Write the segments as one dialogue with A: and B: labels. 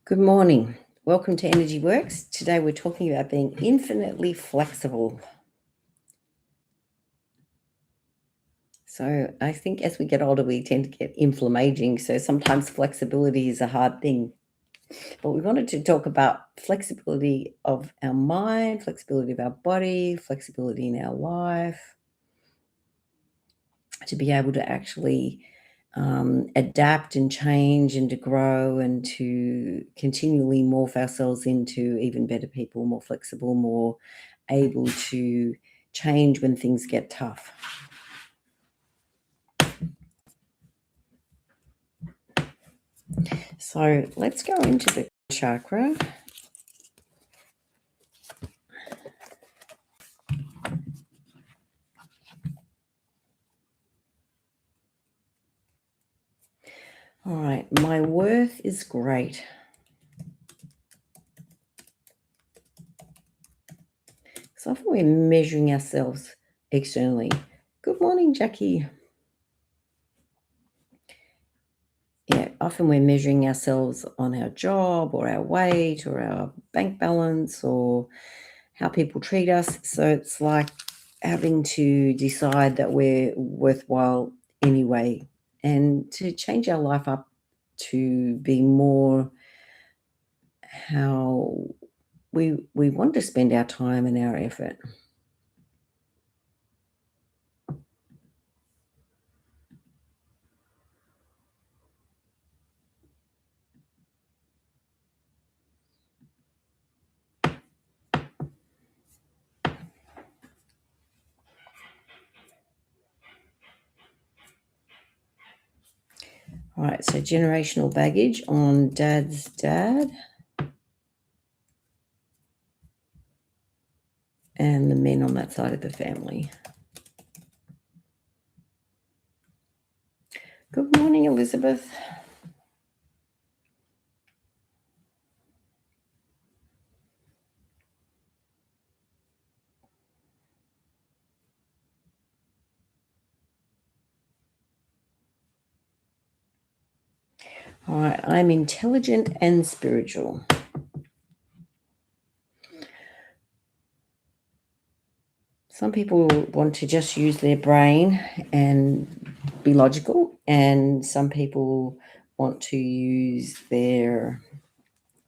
A: Good morning. Welcome to Energy Works. Today we're talking about being infinitely flexible. So I think as we get older, we tend to get inflammaging. So sometimes flexibility is a hard thing. But we wanted to talk about flexibility of our mind, flexibility of our body, flexibility in our life, to be able to actually adapt and change and to grow and to continually morph ourselves into even better people, more flexible, more able to change when things get tough. So let's go into the chakra. All right, my worth is great. So often we're measuring ourselves externally. Good morning, Jackie. Yeah, often we're measuring ourselves on our job or our weight or our bank balance or how people treat us. So it's like having to decide that we're worthwhile anyway, and to change our life up to be more how we want to spend our time and our effort. All right, so generational baggage on dad's dad and the men on that side of the family. Good morning, Elizabeth. All right, I'm intelligent and spiritual. Some people want to just use their brain and be logical, and some people want to use their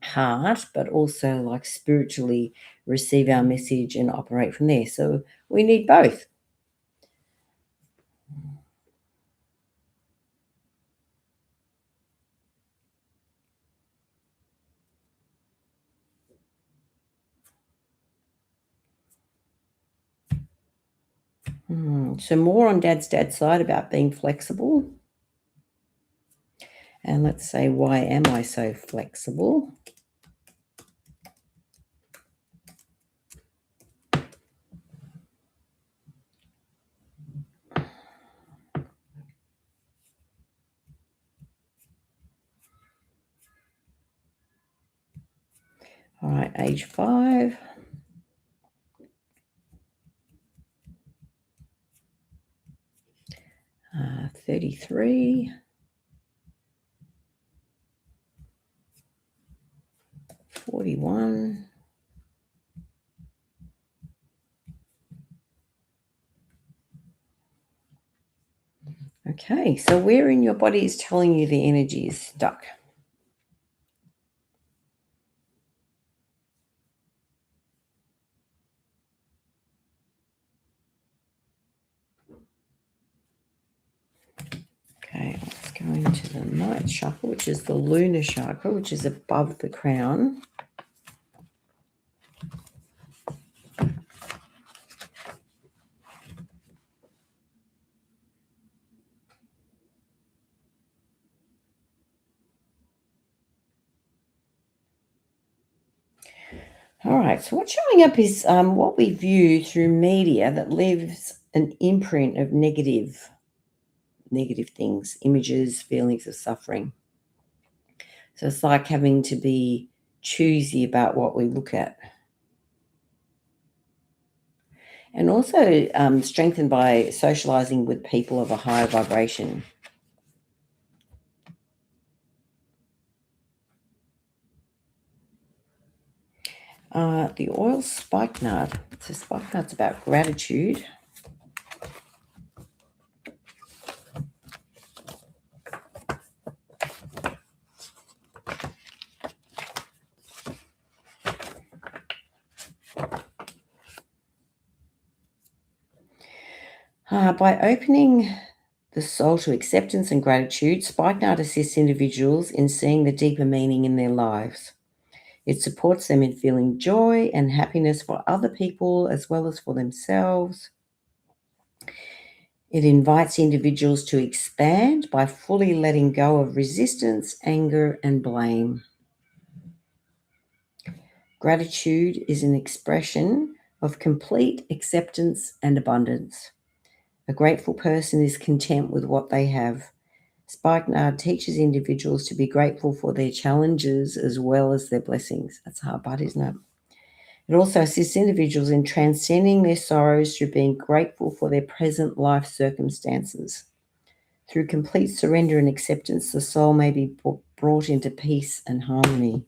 A: heart, but also like spiritually receive our message and operate from there. So we need both. So more on dad's side about being flexible. And let's say, why am I so flexible? All right, age 5. Uh, 33. 41. Okay, so where in your body is telling you the energy is stuck? Okay, let's go into the ninth chakra, which is the lunar chakra, which is above the crown. All right, so what's showing up is what we view through media that leaves an imprint of negative things, images, feelings of suffering. So it's like having to be choosy about what we look at. And also strengthened by socializing with people of a higher vibration. The oil spikenard. So spikenard's about gratitude. By opening the soul to acceptance and gratitude, spikenard assists individuals in seeing the deeper meaning in their lives. It supports them in feeling joy and happiness for other people as well as for themselves. It invites individuals to expand by fully letting go of resistance, anger, and blame. Gratitude is an expression of complete acceptance and abundance. A grateful person is content with what they have. Spikenard teaches individuals to be grateful for their challenges as well as their blessings. That's a hard part, isn't it? It also assists individuals in transcending their sorrows through being grateful for their present life circumstances. Through complete surrender and acceptance, the soul may be brought into peace and harmony.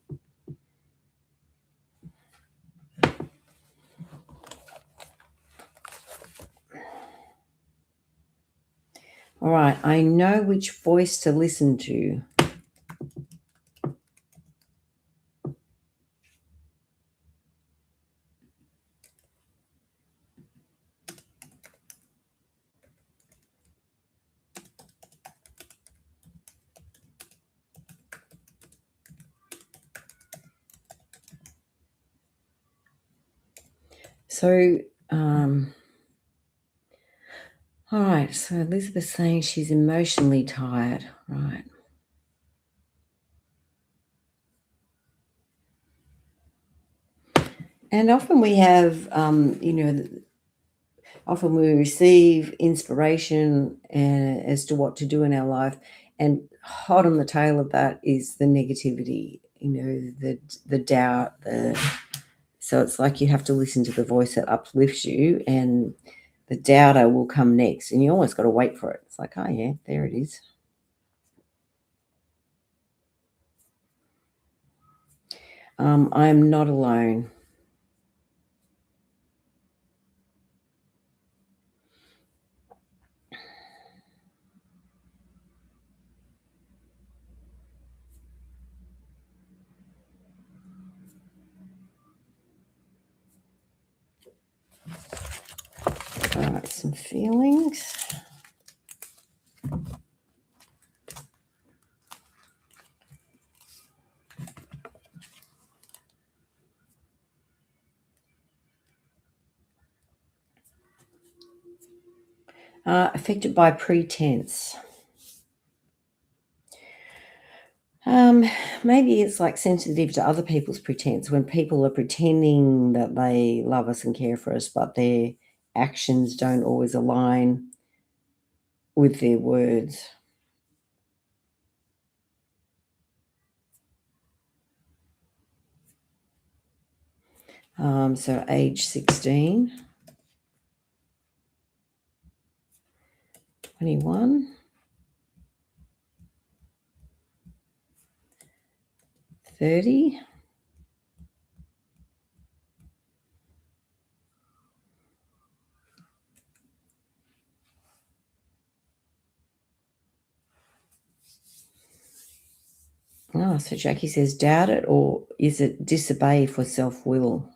A: All right, I know which voice to listen to. So, all right, so Elizabeth's saying she's emotionally tired, right? And often we have, often we receive inspiration as to what to do in our life, and hot on the tail of that is the negativity, the doubt, so it's like you have to listen to the voice that uplifts you, and the doubter will come next, and you almost got to wait for it. It's like, oh yeah, there it is. I am not alone. All right, some feelings. Affected by pretense. Maybe it's like sensitive to other people's pretense, when people are pretending that they love us and care for us, but their actions don't always align with their words. So age 16, 21, 30. Oh, so Jackie says, doubt it, or is it disobey for self-will?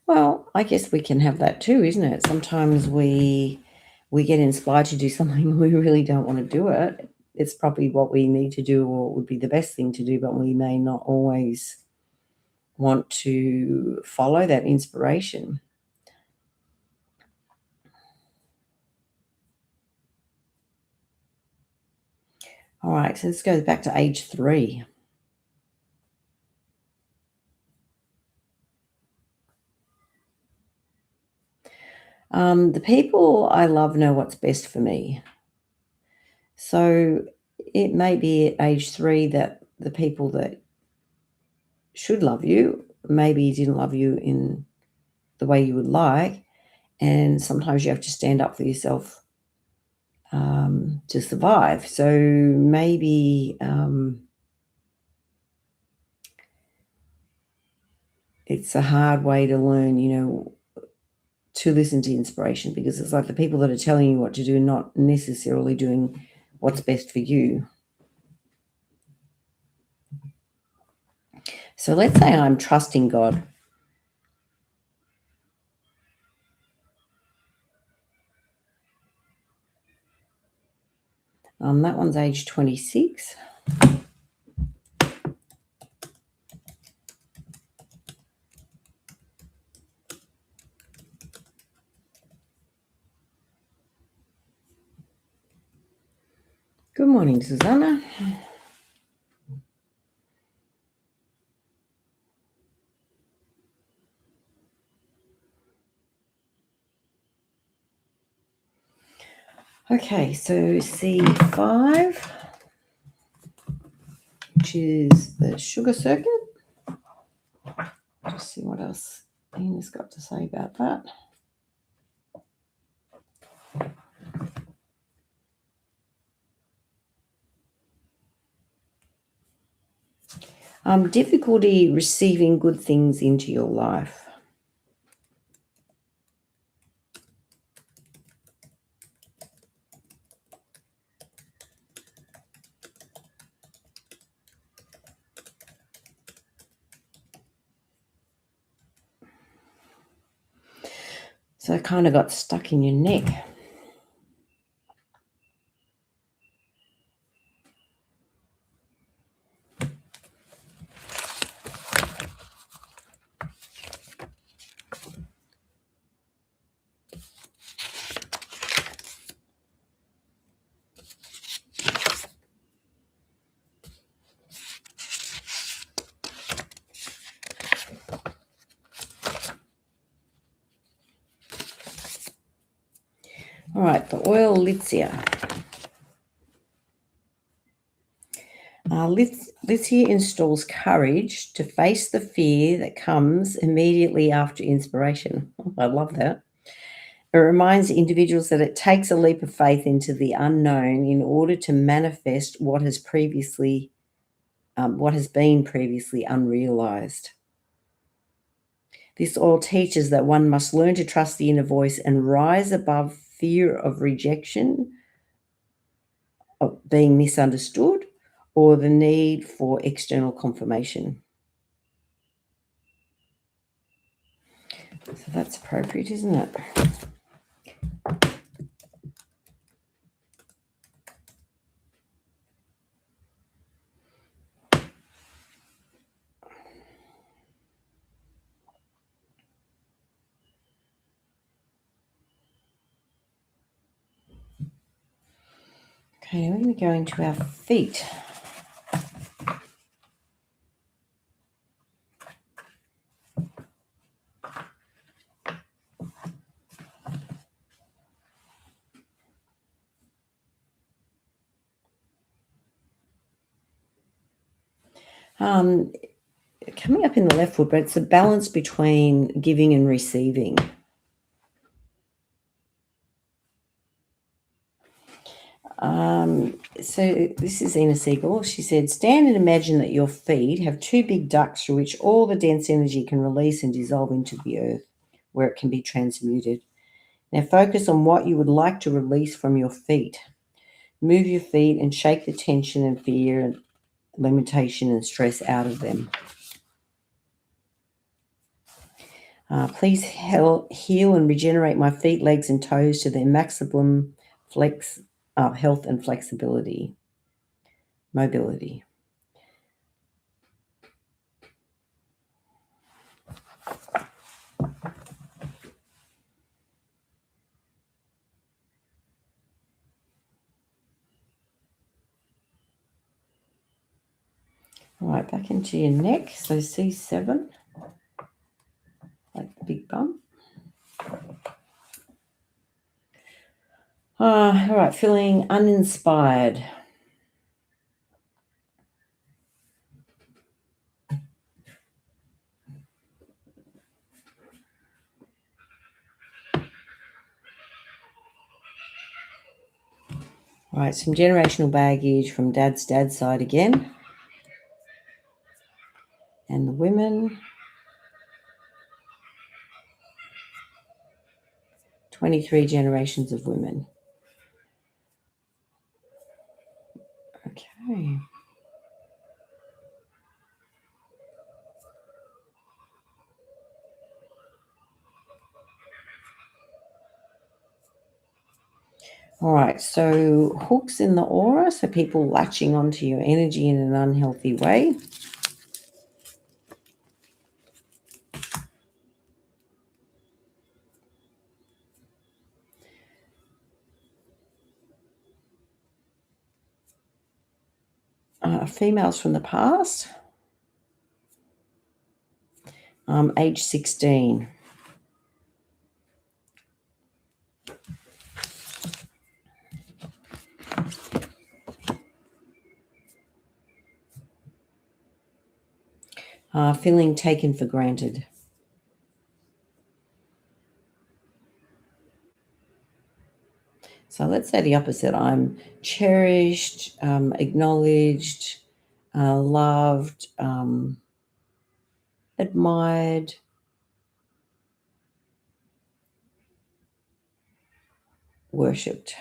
A: Well, I guess we can have that too, isn't it? Sometimes we get inspired to do something and we really don't want to do it. It's probably what we need to do, or would be the best thing to do, but we may not always want to follow that inspiration. All right, so let's go back to age 3. The people I love know what's best for me. So it may be at age 3 that the people that should love you maybe didn't love you in the way you would like, and sometimes you have to stand up for yourself to survive. So maybe it's a hard way to learn, to listen to inspiration, because it's like the people that are telling you what to do, not necessarily doing what's best for you. So let's say I'm trusting God. That one's age 26. Good morning, Susanna. Okay, so C5, which is the sugar circuit. Just see what else Ian got to say about that. Difficulty receiving good things into your life. So it kind of got stuck in your neck. All right, the oil Lithia. Lithia installs courage to face the fear that comes immediately after inspiration. I love that. It reminds individuals that it takes a leap of faith into the unknown in order to manifest what has been previously unrealized. This all teaches that one must learn to trust the inner voice and rise above fear of rejection, of being misunderstood, or the need for external confirmation. So that's appropriate, isn't it? Okay, we're going to go into our feet. Coming up in the left foot, but it's a balance between giving and receiving. So this is Ina Siegel. She said, stand and imagine that your feet have two big ducts through which all the dense energy can release and dissolve into the earth, where it can be transmuted. Now focus on what you would like to release from your feet. Move your feet and shake the tension and fear and limitation and stress out of them. Please heal and regenerate my feet, legs, and toes to their maximum health and flexibility, mobility. All right, back into your neck. So C7, like the big bump. All right, feeling uninspired. All right, some generational baggage from dad's side again. And the women. 23 generations of women. Okay. All right, so hooks in the aura, so people latching onto your energy in an unhealthy way. Females from the past, age 16. Feeling taken for granted. So let's say the opposite. I'm cherished, acknowledged, loved, admired, worshipped.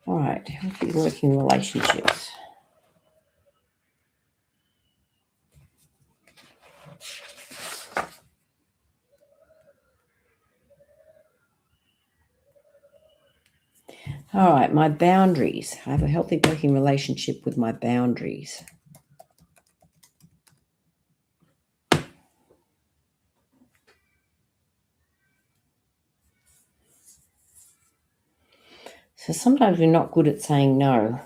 A: All right, healthy working relationships. All right, my boundaries. I have a healthy working relationship with my boundaries. So sometimes we're not good at saying no.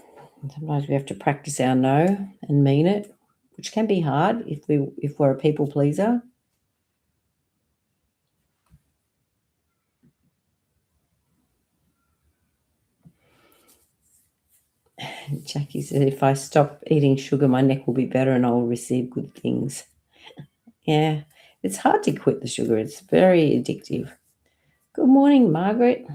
A: Sometimes we have to practice our no and mean it, which can be hard if we're a people pleaser. Jackie said, if I stop eating sugar, my neck will be better and I will receive good things. Yeah, it's hard to quit the sugar. It's very addictive. Good morning, Margaret.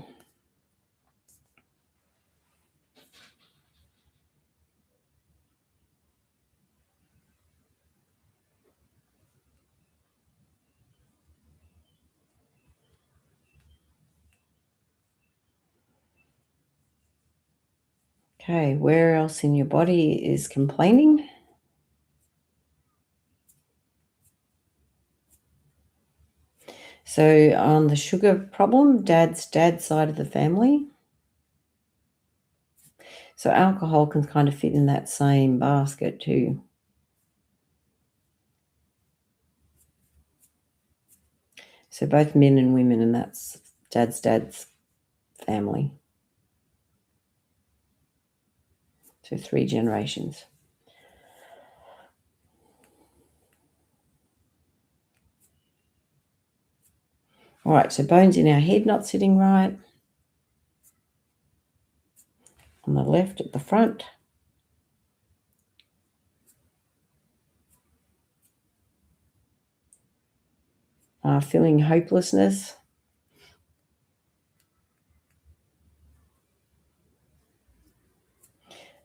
A: Okay, where else in your body is complaining? So on the sugar problem, dad's side of the family. So alcohol can kind of fit in that same basket too. So both men and women, and that's dad's family. So 3 generations. All right, so bones in our head not sitting right. On the left at the front. Feeling hopelessness.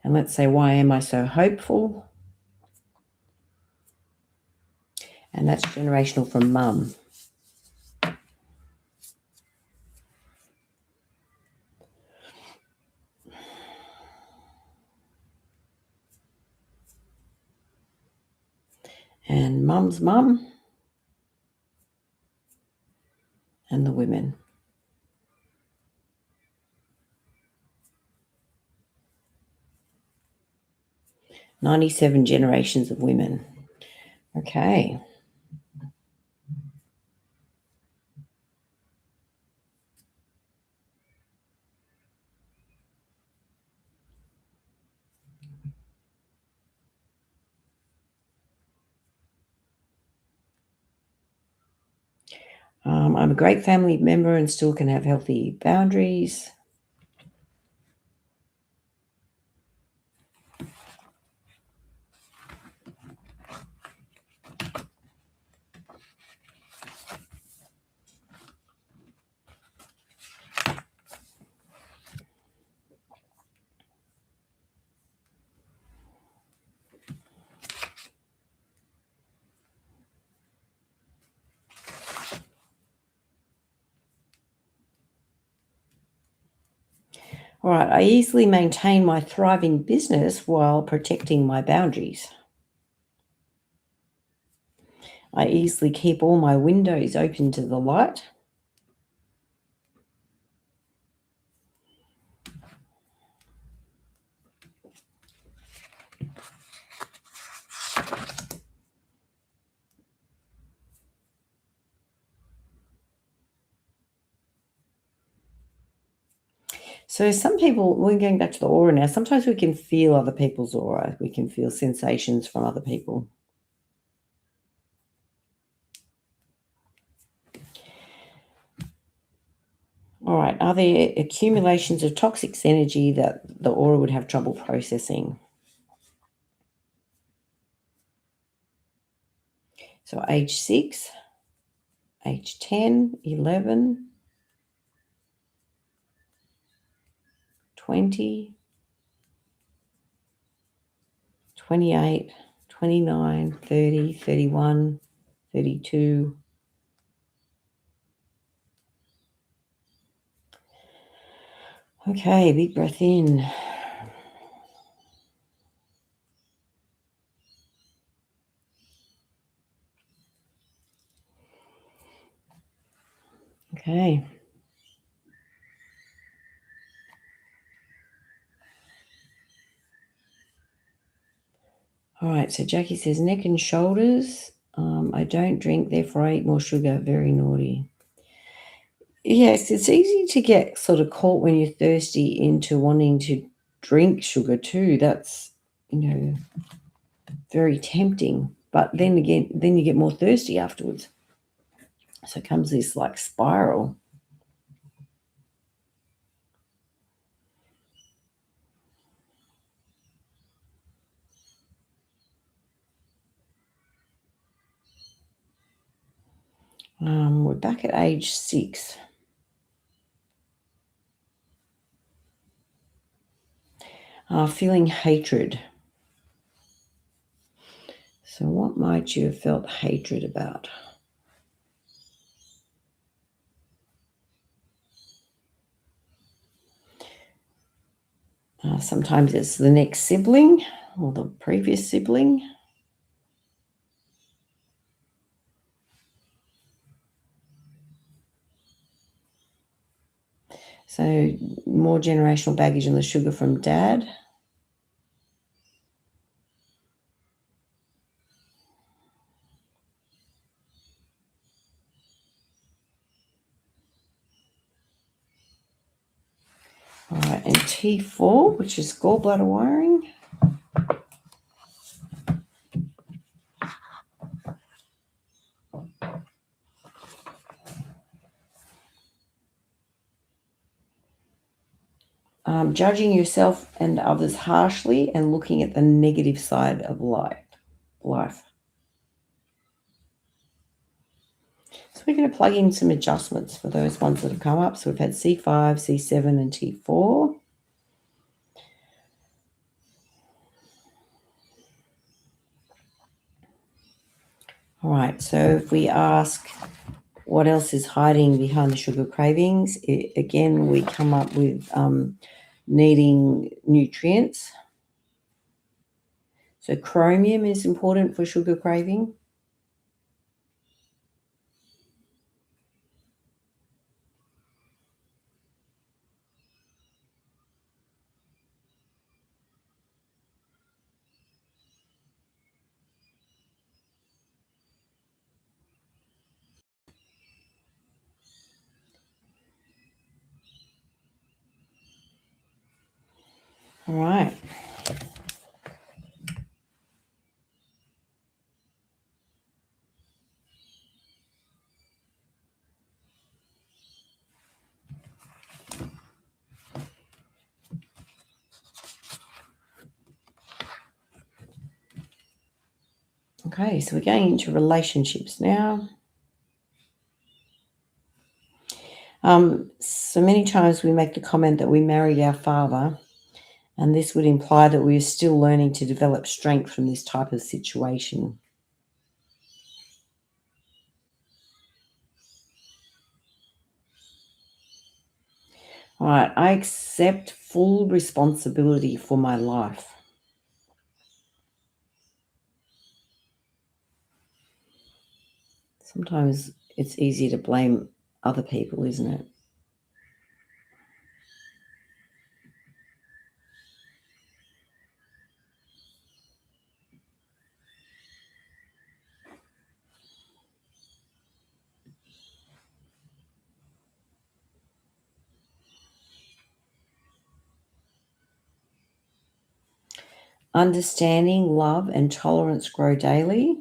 A: And let's say, why am I so hopeful? And that's generational from mum. And mum's mum. And the women. 97 generations of women. Okay. I'm a great family member and still can have healthy boundaries. All right, I easily maintain my thriving business while protecting my boundaries. I easily keep all my windows open to the light. So some people, we're going back to the aura now. Sometimes we can feel other people's aura. We can feel sensations from other people. All right. Are there accumulations of toxic energy that the aura would have trouble processing? So age 6, age 10, 11, 20, 28, 29, 30, 31, 32. Okay, big breath in. Okay. All right, so Jackie says neck and shoulders. I don't drink, therefore I eat more sugar. Very naughty. Yes, it's easy to get sort of caught when you're thirsty into wanting to drink sugar too. That's, very tempting. But then again, then you get more thirsty afterwards. So it comes this like spiral. We're back at age 6. Feeling hatred. So what might you have felt hatred about? Sometimes it's the next sibling or the previous sibling. So more generational baggage and the sugar from dad. All right, and T4, which is gallbladder wiring. Judging yourself and others harshly and looking at the negative side of life. So we're going to plug in some adjustments for those ones that have come up. So we've had C5, C7, and T4. All right, so if we ask what else is hiding behind the sugar cravings, again, we come up with needing nutrients. So chromium is important for sugar craving. All right. Okay, so we're going into relationships now. So many times we make the comment that we married our father, and this would imply that we are still learning to develop strength from this type of situation. All right, I accept full responsibility for my life. Sometimes it's easy to blame other people, isn't it? Understanding, love, and tolerance grow daily.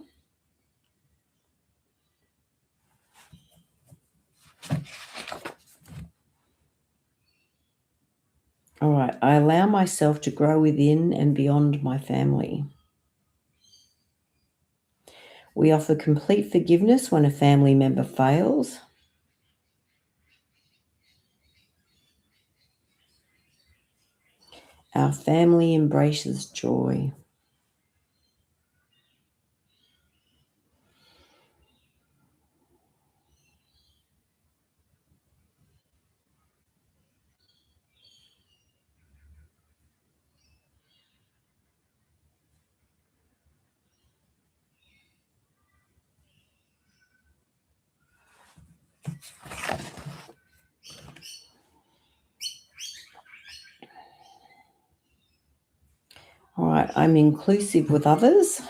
A: All right, I allow myself to grow within and beyond my family. We offer complete forgiveness when a family member fails. Our family embraces joy. All right, I'm inclusive with others.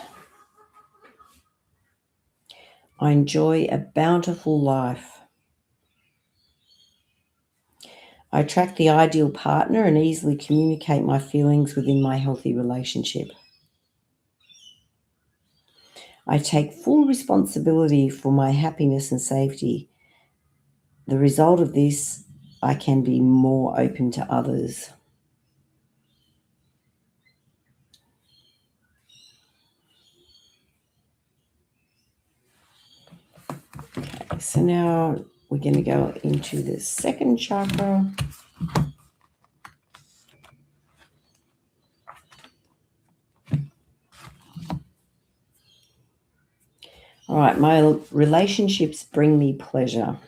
A: I enjoy a bountiful life. I attract the ideal partner and easily communicate my feelings within my healthy relationship. I take full responsibility for my happiness and safety. The result of this, I can be more open to others. So now we're going to go into the second chakra. All right, my relationships bring me pleasure.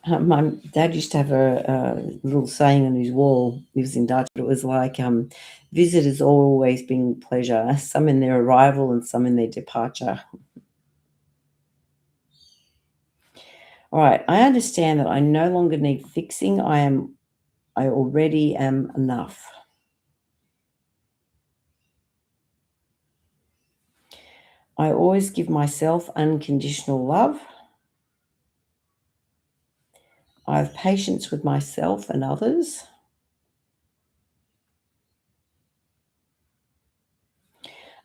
A: My dad used to have a little saying on his wall. He was in Dutch. It was like, visitors always bring pleasure, some in their arrival and some in their departure. All right, I understand that I no longer need fixing. I already am enough. I always give myself unconditional love. I have patience with myself and others.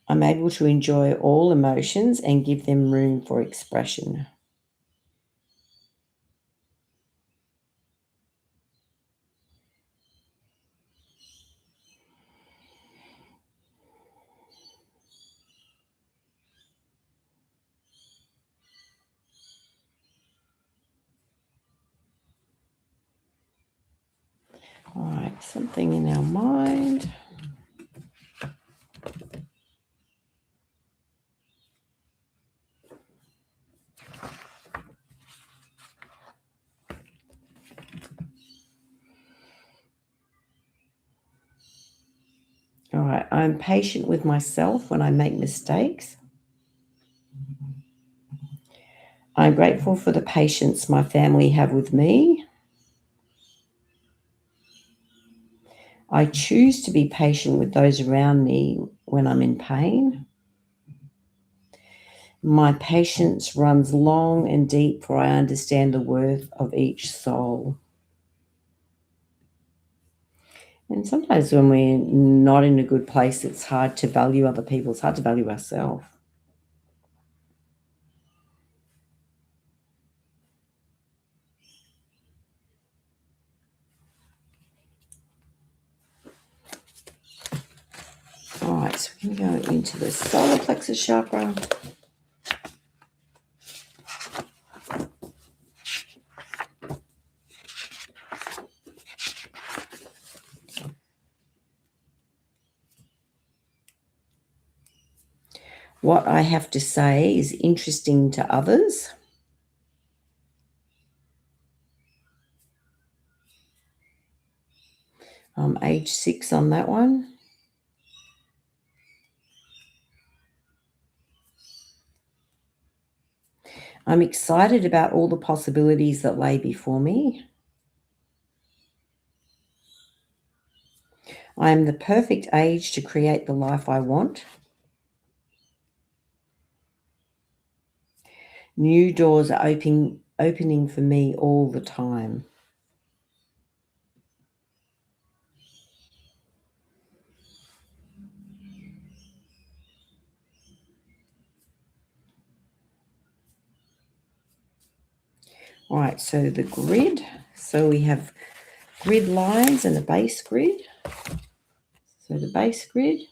A: I'm able to enjoy all emotions and give them room for expression. All right, something in our mind. All right, I'm patient with myself when I make mistakes. I'm grateful for the patience my family have with me. I choose to be patient with those around me when I'm in pain. My patience runs long and deep, for I understand the worth of each soul. And sometimes when we're not in a good place, it's hard to value other people. It's hard to value ourselves. All right, so we're going to go into the solar plexus chakra. What I have to say is interesting to others. age 6 on that one. I'm excited about all the possibilities that lay before me. I am the perfect age to create the life I want. New doors are opening for me all the time. All right, so the grid. So we have grid lines and a base grid. So the base grid.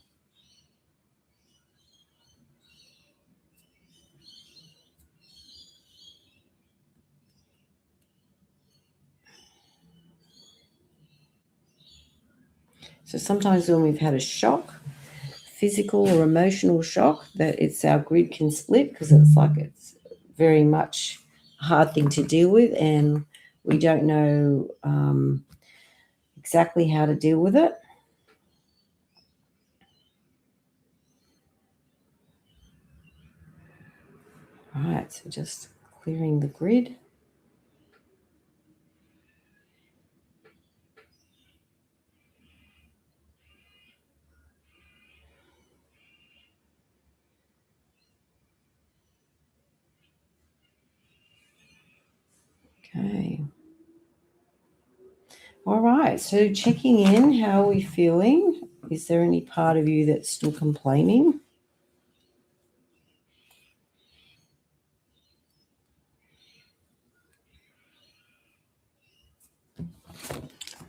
A: So sometimes when we've had a shock, physical or emotional shock, that it's our grid can split because it's very much a hard thing to deal with, and we don't know exactly how to deal with it. All right, so just clearing the grid. Okay. All right, so checking in, how are we feeling? Is there any part of you that's still complaining?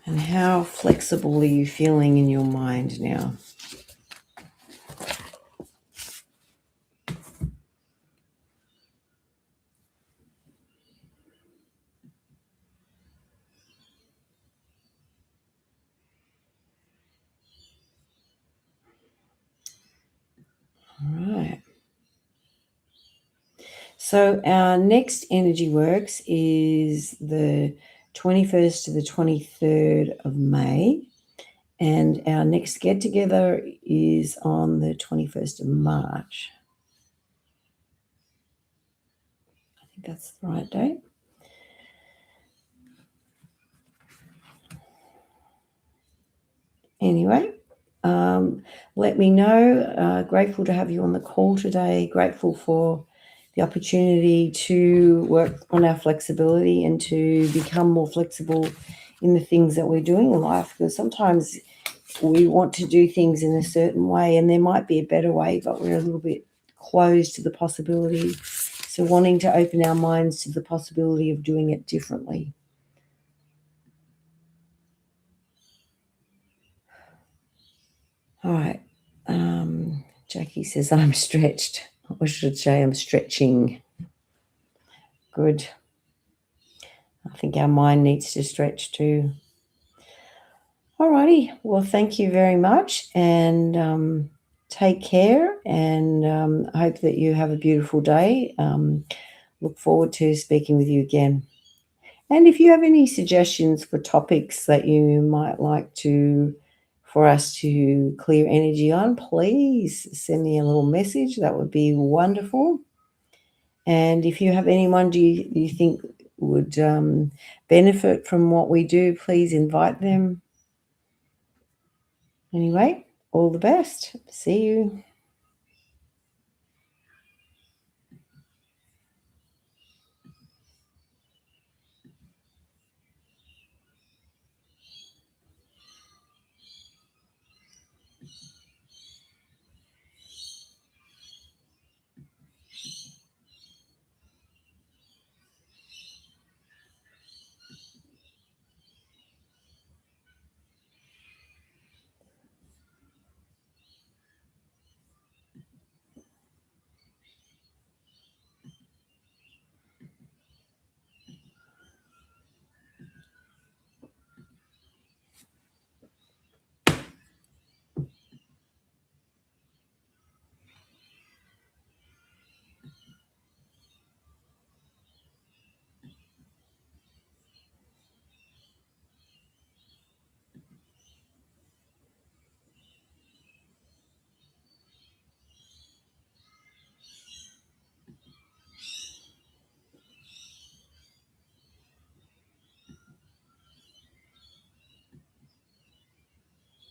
A: And how flexible are you feeling in your mind now? All right. So our next energy works is the 21st to the 23rd of May. And our next get together is on the 21st of March. I think that's the right date. Anyway, let me know. Grateful to have you on the call today. Grateful for the opportunity to work on our flexibility and to become more flexible in the things that we're doing in life. Because sometimes we want to do things in a certain way, and there might be a better way, but we're a little bit closed to the possibility. So wanting to open our minds to the possibility of doing it differently. All right. Jackie says I'm stretched. Or should say I'm stretching. Good. I think our mind needs to stretch too. All righty. Well, thank you very much, and take care, and I hope that you have a beautiful day. Look forward to speaking with you again. And if you have any suggestions for topics that you might like to for us to clear energy on, please send me a little message. That would be wonderful. And if you have anyone you think would benefit from what we do, please invite them. Anyway, all the best. See you.